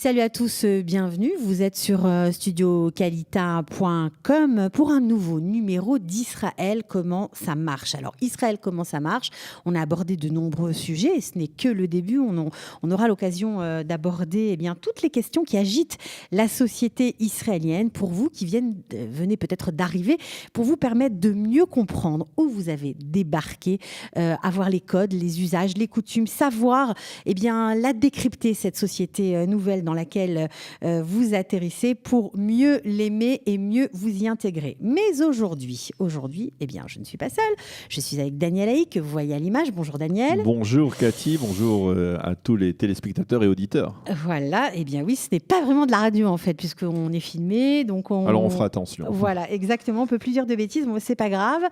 Salut à tous, bienvenue. Vous êtes sur studiocalita.com pour un nouveau numéro d'Israël, comment ça marche. Alors, Israël, comment ça marche? On a abordé de nombreux sujets et ce n'est que le début. On aura l'occasion d'aborder toutes les questions qui agitent la société israélienne pour vous qui venez peut-être d'arriver, pour vous permettre de mieux comprendre où vous avez débarqué, avoir les codes, les usages, les coutumes, savoir la décrypter, cette société nouvelle dans laquelle vous atterrissez pour mieux l'aimer et mieux vous y intégrer. Mais aujourd'hui, je ne suis pas seule. Je suis avec Daniel Haïk, que vous voyez à l'image. Bonjour Daniel. Bonjour Cathy, bonjour à tous les téléspectateurs et auditeurs. Voilà, oui, ce n'est pas vraiment de la radio en fait, puisqu'on est filmé. Alors on fera attention. Voilà, exactement. On ne peut plus dire de bêtises, mais c'est pas grave.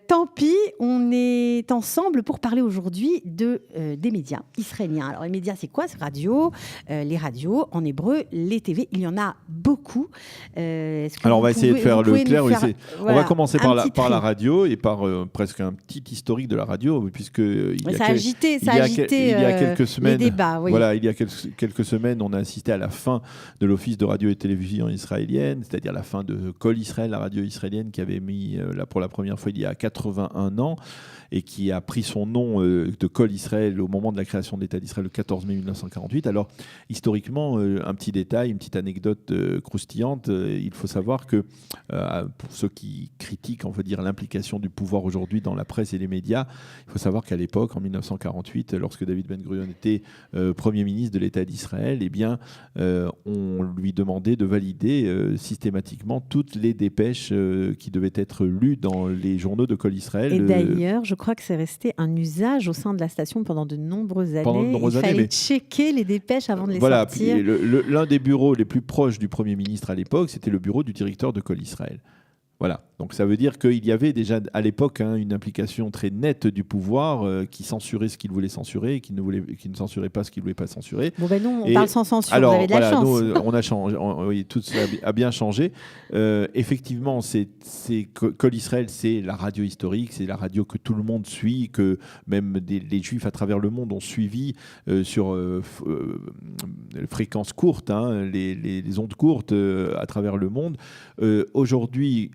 Tant pis, on est ensemble pour parler aujourd'hui des médias israéliens. Alors les médias, c'est quoi? C'est radio, les radios, en hébreu, les TV, il y en a beaucoup. Alors on va essayer de faire le clair. On va commencer par la radio et par presque un petit historique de la radio, puisque il y a quelques semaines, les débats. Oui. Voilà, il y a quelques semaines, on a assisté à la fin de l'Office de radio et télévision israélienne, c'est-à-dire la fin de Kol Israël, la radio israélienne qui avait mis là pour la première fois il y a 81 ans et qui a pris son nom de Kol Israël au moment de la création de l'État d'Israël le 14 mai 1948. Alors, historiquement, un petit détail, une petite anecdote croustillante, il faut savoir que pour ceux qui critiquent, on va dire, l'implication du pouvoir aujourd'hui dans la presse et les médias, il faut savoir qu'à l'époque, en 1948, lorsque David Ben Gurion était Premier ministre de l'État d'Israël, on lui demandait de valider systématiquement toutes les dépêches qui devaient être lues dans les journaux de Kol Israël. Et d'ailleurs, je crois que c'est resté un usage au sein de la station pendant de nombreuses années. Il fallait checker les dépêches avant de les sortir. L'un des bureaux les plus proches du Premier ministre à l'époque, c'était le bureau du directeur de Kol Israël. Voilà, donc ça veut dire qu'il y avait déjà à l'époque une implication très nette du pouvoir qui censurait ce qu'il voulait censurer et qui ne censurait pas ce qu'il ne voulait pas censurer. Bon ben nous, on parle sans censure, vous avez de la chance. Nous, on a changé, tout ça a bien changé. Effectivement, Kol Israël, c'est la radio historique, c'est la radio que tout le monde suit, que même les Juifs à travers le monde ont suivi sur fréquences courtes, les ondes courtes à travers le monde. Aujourd'hui,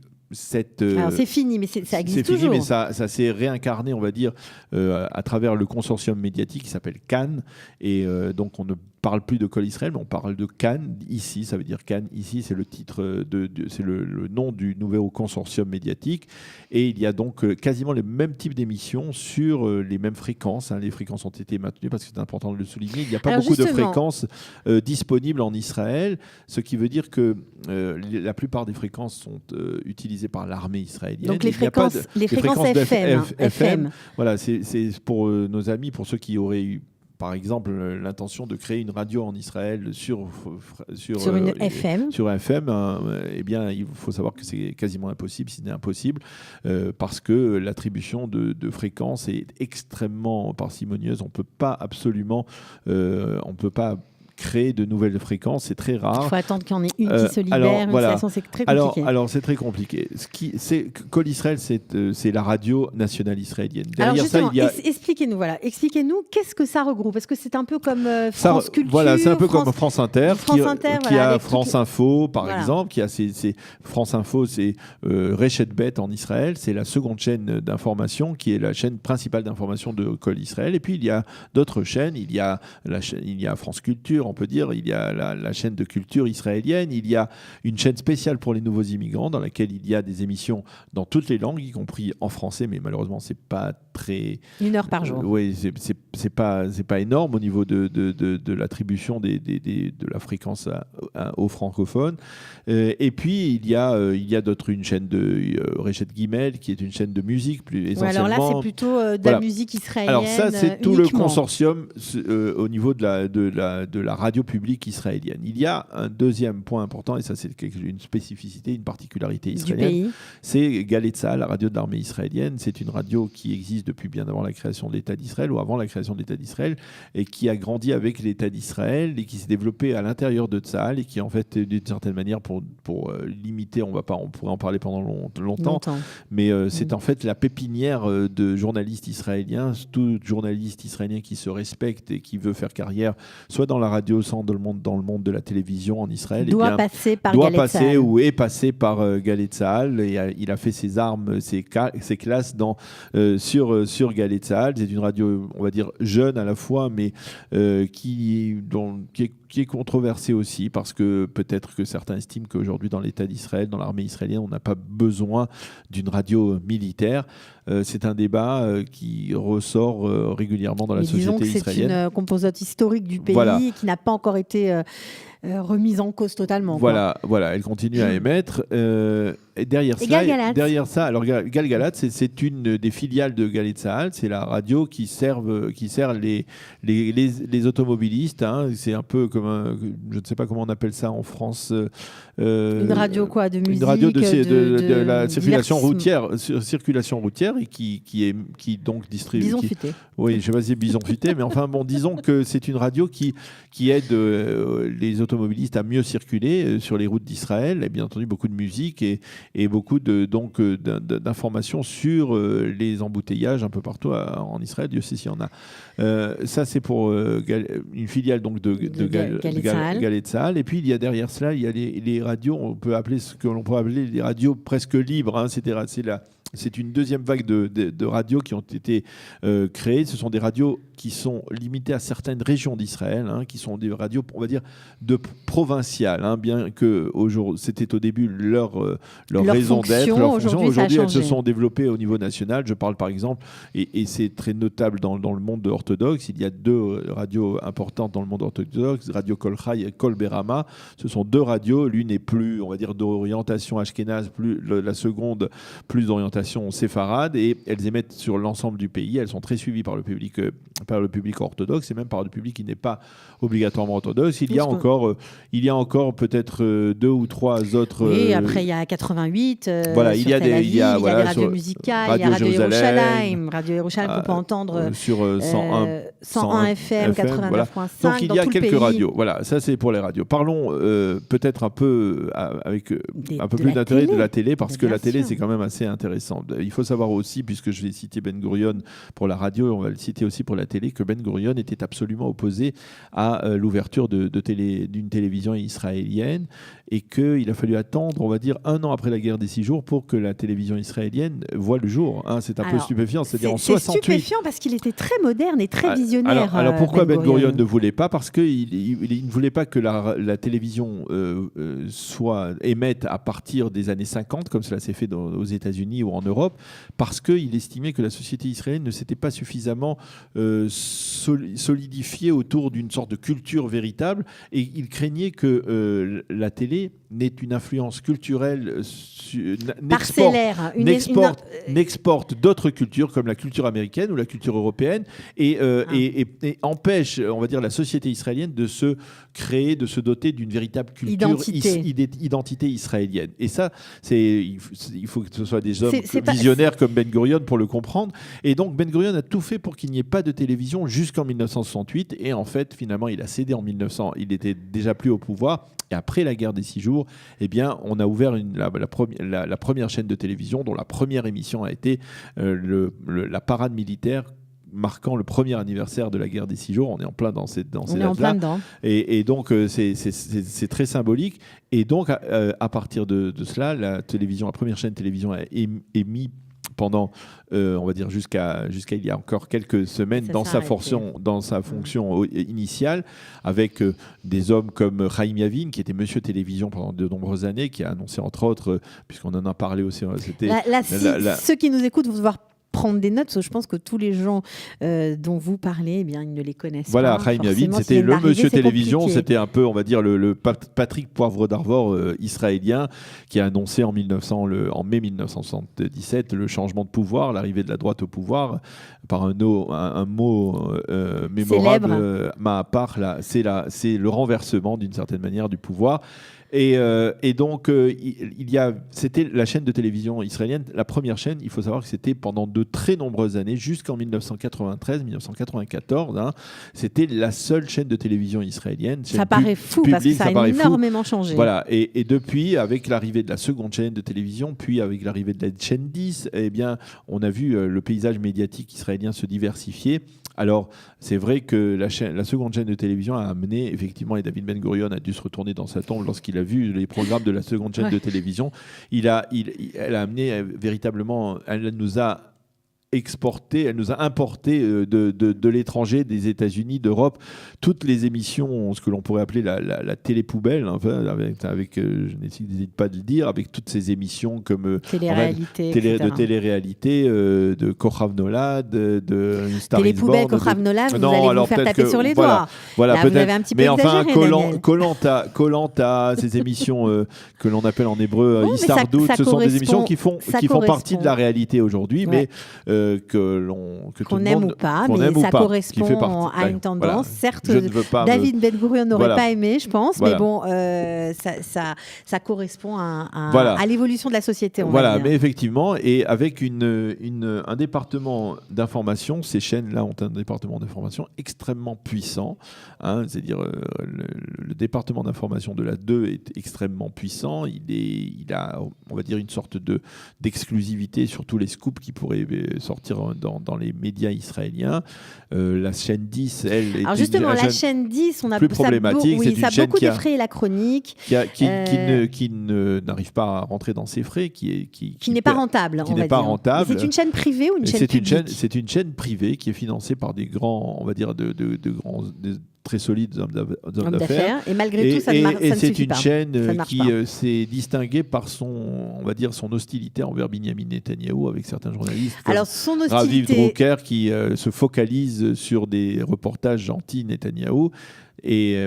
alors c'est fini, mais ça existe toujours. C'est fini, mais ça s'est réincarné, on va dire, à travers le consortium médiatique qui s'appelle Cannes. Et donc on ne parle plus de Kol Israël, mais on parle de Cannes ici. Ça veut dire Cannes ici, c'est le titre, c'est le nom du nouveau consortium médiatique. Et il y a donc quasiment les mêmes types d'émissions sur les mêmes fréquences. Les fréquences ont été maintenues parce que c'est important de le souligner. Il n'y a pas beaucoup de fréquences disponibles en Israël, ce qui veut dire que la plupart des fréquences sont utilisées par l'armée israélienne. Donc les fréquences FM. Voilà, c'est pour nos amis, pour ceux qui auraient eu par exemple l'intention de créer une radio en Israël sur une FM. Sur un FM, il faut savoir que c'est quasiment impossible, si ce n'est impossible, parce que l'attribution de fréquences est extrêmement parcimonieuse. On peut pas créer de nouvelles fréquences, c'est très rare. Il faut attendre qu'il y en ait une qui se libère. C'est très compliqué. Alors c'est très compliqué. Kol Israël, c'est la radio nationale israélienne. Derrière alors justement, expliquez-nous qu'est-ce que ça regroupe. Parce que c'est un peu comme France Culture. Voilà, c'est un peu comme France Inter, qui a France Info, par exemple, qui a France Info, c'est Reshet Bet en Israël, c'est la seconde chaîne d'information, qui est la chaîne principale d'information de Kol Israël. Et puis il y a d'autres chaînes. Il y a France Culture, on peut dire, il y a la chaîne de culture israélienne, il y a une chaîne spéciale pour les nouveaux immigrants dans laquelle il y a des émissions dans toutes les langues, y compris en français, mais malheureusement c'est pas très... 1 heure par jour. Oui, c'est pas énorme au niveau de l'attribution de la fréquence aux francophones. Et puis il y a d'autres, une chaîne de Reshet Gimel qui est une chaîne de musique plus essentiellement. Alors là c'est plutôt de la musique israélienne. Alors ça c'est tout uniquement. Le consortium au niveau de la radio publique israélienne. Il y a un deuxième point important, et ça c'est une spécificité, une particularité israélienne. C'est Galei Tzahal, la radio de l'armée israélienne. C'est une radio qui existe depuis bien avant la création de l'État d'Israël ou avant la création création de l'État d'Israël, et qui a grandi avec l'État d'Israël et qui s'est développé à l'intérieur de Tsahal et qui en fait d'une certaine manière pour limiter, on pourrait en parler pendant longtemps. Mais c'est en fait la pépinière de journalistes israéliens. Tout journaliste israélien qui se respecte et qui veut faire carrière, soit dans la radio, soit dans le monde de la télévision en Israël, doit passer par Galey Tzahal. Ou est passé par Galey Tzahal. Et il a fait ses armes, ses classes sur Galey Tzahal. C'est une radio, on va dire, jeune à la fois, mais qui est controversée aussi, parce que peut-être que certains estiment qu'aujourd'hui, dans l'État d'Israël, dans l'armée israélienne, on n'a pas besoin d'une radio militaire. C'est un débat qui ressort régulièrement dans la société israélienne. C'est une composante historique du pays qui n'a pas encore été remise en cause totalement. Voilà, elle continue à émettre. Et derrière ça, alors Galgalat, c'est une des filiales de Galey Tzahal. C'est la radio qui sert les automobilistes. Hein. C'est un peu comme je ne sais pas comment on appelle ça en France. Une radio de musique. Une radio de la circulation routière et qui donc distribue. Bison futé. Oui, je ne sais pas si c'est bison futé, mais enfin bon, disons que c'est une radio qui aide les automobilistes à mieux circuler sur les routes d'Israël. Et bien entendu, beaucoup de musique et beaucoup d'informations sur les embouteillages un peu partout en Israël. Dieu sait s'il y en a. Ça, c'est pour une filiale donc de Galey Tzahal. Et puis, il y a derrière cela, il y a les radios, on peut appeler ce que l'on peut appeler les radios presque libres. Hein, c'est une deuxième vague de radios qui ont été créées. Ce sont des radios qui sont limitées à certaines régions d'Israël, hein, qui sont des radios, on va dire, provinciales, hein, bien que c'était au début leur raison d'être, leur fonction. Aujourd'hui, elles se sont développées au niveau national. Je parle par exemple, et c'est très notable dans le monde orthodoxe, il y a deux radios importantes dans le monde orthodoxe, Radio Kol Chai et Kol Berama. Ce sont deux radios, l'une est plus, on va dire, d'orientation ashkénaze, la seconde plus d'orientation séfarade, et elles émettent sur l'ensemble du pays. Elles sont très suivies par le public orthodoxe et même par le public qui n'est pas obligatoirement orthodoxe. Il y a encore peut-être deux ou trois autres. Oui, après il y a 88. Il y a des radios musicales, il y a Radio Yerushalayim, qu'on peut entendre sur 101 FM, 89.5. Donc il y a quelques radios. Voilà, ça c'est pour les radios. Parlons peut-être un peu avec un peu plus d'intérêt de la télé, parce que la télé c'est quand même assez intéressant. Il faut savoir aussi, puisque je vais citer Ben Gurion pour la radio, on va le citer aussi pour la télé, que Ben Gurion était absolument opposé à l'ouverture d'une télévision israélienne, et qu'il a fallu attendre, on va dire, 1 an après la guerre des 6 jours pour que la télévision israélienne voit le jour. Hein, c'est un peu stupéfiant. C'est-à-dire en 68. C'est stupéfiant parce qu'il était très moderne et très visionnaire. Alors pourquoi Ben Gurion ne voulait pas? Parce qu'il ne voulait pas que la télévision émette à partir des années 50, comme cela s'est fait aux États-Unis ou en Europe, parce qu'il estimait que la société israélienne ne s'était pas suffisamment solidifiée autour d'une sorte de culture véritable, et il craignait que la télé n'ait une influence culturelle, parcellaire, n'exporte d'autres cultures comme la culture américaine ou la culture européenne, et empêche, on va dire, la société israélienne de se doter d'une véritable culture, identité israélienne. Et ça, il faut que ce soit des hommes visionnaires comme Ben Gurion pour le comprendre. Et donc Ben Gurion a tout fait pour qu'il n'y ait pas de télévision jusqu'en 1968. Et en fait, finalement, il a cédé en 1900. Il n'était déjà plus au pouvoir. Et après la guerre des 6 jours, eh bien, on a ouvert la première chaîne de télévision, dont la première émission a été la parade militaire marquant le premier anniversaire de la guerre des 6 jours. On est en plein dans ces dates-là. Et donc, c'est très symbolique. Et donc, à partir de cela, la première chaîne de télévision a émis pendant, on va dire, jusqu'à il y a encore quelques semaines, dans sa fonction initiale, avec des hommes comme Chaim Yavin, qui était monsieur télévision pendant de nombreuses années, qui a annoncé, entre autres, puisqu'on en a parlé aussi, ceux qui nous écoutent vont devoir prendre des notes, parce que je pense que tous les gens dont vous parlez, eh bien, ils ne les connaissent pas. Voilà, Chaim Yavin, c'était le monsieur télévision, compliqué. C'était un peu, on va dire, le Patrick Poivre d'Arvor israélien, qui a annoncé en mai 1977 le changement de pouvoir, l'arrivée de la droite au pouvoir, par un mot mémorable, Ma'apar, c'est le renversement d'une certaine manière du pouvoir. Et donc, c'était la chaîne de télévision israélienne, la première chaîne. Il faut savoir que c'était pendant de très nombreuses années, jusqu'en 1993, 1994. C'était la seule chaîne de télévision israélienne. Ça paraît fou parce que ça a énormément changé. Voilà. Et depuis, avec l'arrivée de la seconde chaîne de télévision, puis avec l'arrivée de la chaîne 10, eh bien, on a vu le paysage médiatique israélien se diversifier. Alors, c'est vrai que la seconde chaîne de télévision a amené, effectivement, et David Ben Gurion a dû se retourner dans sa tombe lorsqu'il a vu les programmes de la seconde chaîne de télévision. Elle a amené véritablement, elle nous a importé de l'étranger, des États-Unis, d'Europe, toutes les émissions, ce que l'on pourrait appeler la télé-poubelle, enfin, je n'hésite pas de le dire, avec toutes ces émissions comme de télé-réalité, de Kochav Nolad, de Star is Born. Télé-poubelle, Kochav Nolad, vous allez vous faire taper sur les doigts. Voilà, là, vous avez un petit peu exagéré, Koh-Lanta, ces émissions que l'on appelle en hébreu Hisardout, ce sont des émissions qui font partie de la réalité aujourd'hui, mais qu'on aime ou pas, mais ça correspond à une tendance. Voilà. Certes, David Ben Gurion n'aurait pas aimé, je pense, mais bon, ça correspond à l'évolution de la société. Mais effectivement, et avec un département d'information, ces chaînes-là ont un département d'information extrêmement puissant. C'est-à-dire, le département d'information de la 2 est extrêmement puissant. Il a, on va dire, une sorte d'exclusivité sur tous les scoops qui pourraient sortir dans les médias israéliens. La chaîne 10, elle, alors justement, la chaîne 10, on a plus problématique. Ça a beaucoup défrayé la chronique. Qui n'arrive pas à rentrer dans ses frais, qui n'est pas rentable. C'est une chaîne privée ou une chaîne publique ? C'est une chaîne privée qui est financée par des grands, on va dire, de très solides hommes d'affaires. Et malgré tout, ça ne suffit pas. Et c'est une chaîne qui s'est distinguée par son hostilité envers Binyamin Netanyahou avec certains journalistes. Alors, son hostilité... Raviv Drucker qui se focalise sur des reportages anti-Netanyahou. Et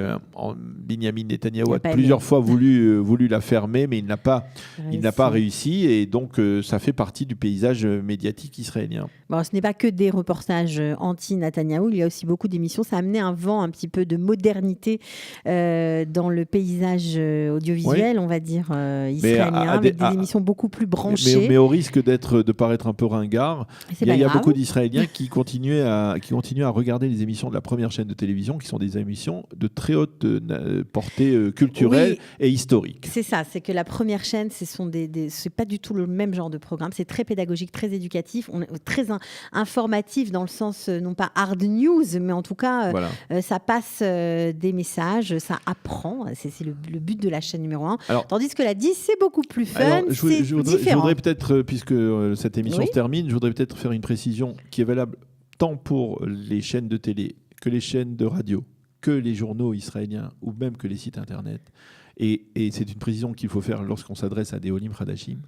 Binyamin Netanyahou a plusieurs fois voulu la fermer, mais il n'a pas réussi. Et donc, ça fait partie du paysage médiatique israélien. Bon, ce n'est pas que des reportages anti-Netanyahou, il y a aussi beaucoup d'émissions. Ça a amené un vent un petit peu de modernité dans le paysage audiovisuel, on va dire, israélien, avec des émissions beaucoup plus branchées. Mais au risque de paraître un peu ringard, il y a beaucoup d'Israéliens qui continuent à regarder les émissions de la première chaîne de télévision, qui sont des émissions de très haute portée culturelle et historique. C'est ça, c'est que la première chaîne, c'est pas du tout le même genre de programme. C'est très pédagogique, très éducatif, très informatif dans le sens, non pas hard news, mais en tout cas, ça passe des messages, ça apprend. C'est le but de la chaîne numéro 1. Tandis que la 10, c'est beaucoup plus fun, c'est différent. Je voudrais peut-être, puisque cette émission se termine, je voudrais peut-être faire une précision qui est valable tant pour les chaînes de télé que les chaînes de radio, que les journaux israéliens ou même que les sites internet. Et c'est une précision qu'il faut faire lorsqu'on s'adresse à des Olim Hadashim.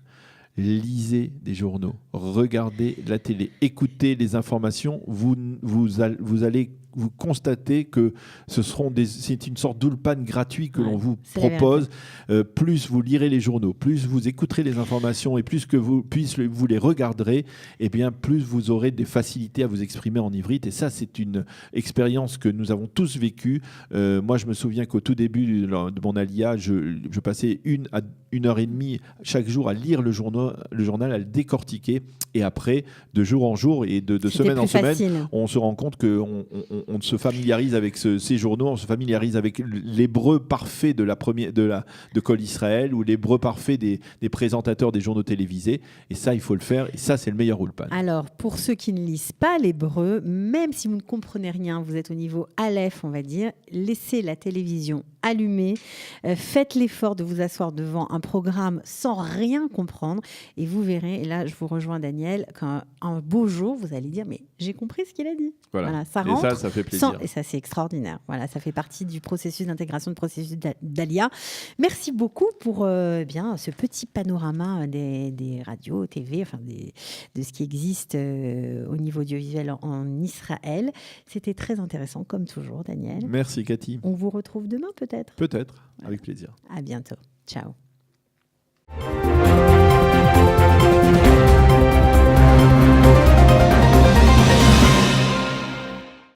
Lisez des journaux, regardez la télé, écoutez les informations, vous allez vous constatez que c'est une sorte d'ulpan gratuit que l'on vous propose. Plus vous lirez les journaux, plus vous écouterez les informations et plus que vous les regarderez, et bien plus vous aurez des facilités à vous exprimer en ivrite. Et ça, c'est une expérience que nous avons tous vécue. Moi, je me souviens qu'au tout début de mon alia, je passais 1 à 1h30 chaque jour à lire le journal, à le décortiquer. Et après, de jour en jour et de semaine en semaine, on se rend compte qu'on se familiarise avec ces journaux, on se familiarise avec l'hébreu parfait de Kol Israël ou l'hébreu parfait des présentateurs des journaux télévisés. Et ça, il faut le faire. Et ça, c'est le meilleur ulpan. Alors, pour ceux qui ne lisent pas l'hébreu, même si vous ne comprenez rien, vous êtes au niveau Aleph, on va dire, laissez la télévision allumée, faites l'effort de vous asseoir devant un programme sans rien comprendre et vous verrez, et là je vous rejoins Daniel, qu'un beau jour vous allez dire mais j'ai compris ce qu'il a dit. Voilà. Ça rentre, et ça fait plaisir. Et ça c'est extraordinaire. Voilà, ça fait partie du processus d'intégration, du processus d'Alia. Merci beaucoup pour ce petit panorama des radios, TV, enfin de ce qui existe au niveau audiovisuel en Israël. C'était très intéressant comme toujours Daniel. Merci Cathy. On vous retrouve demain peut-être. Peut-être, avec plaisir. À bientôt. Ciao.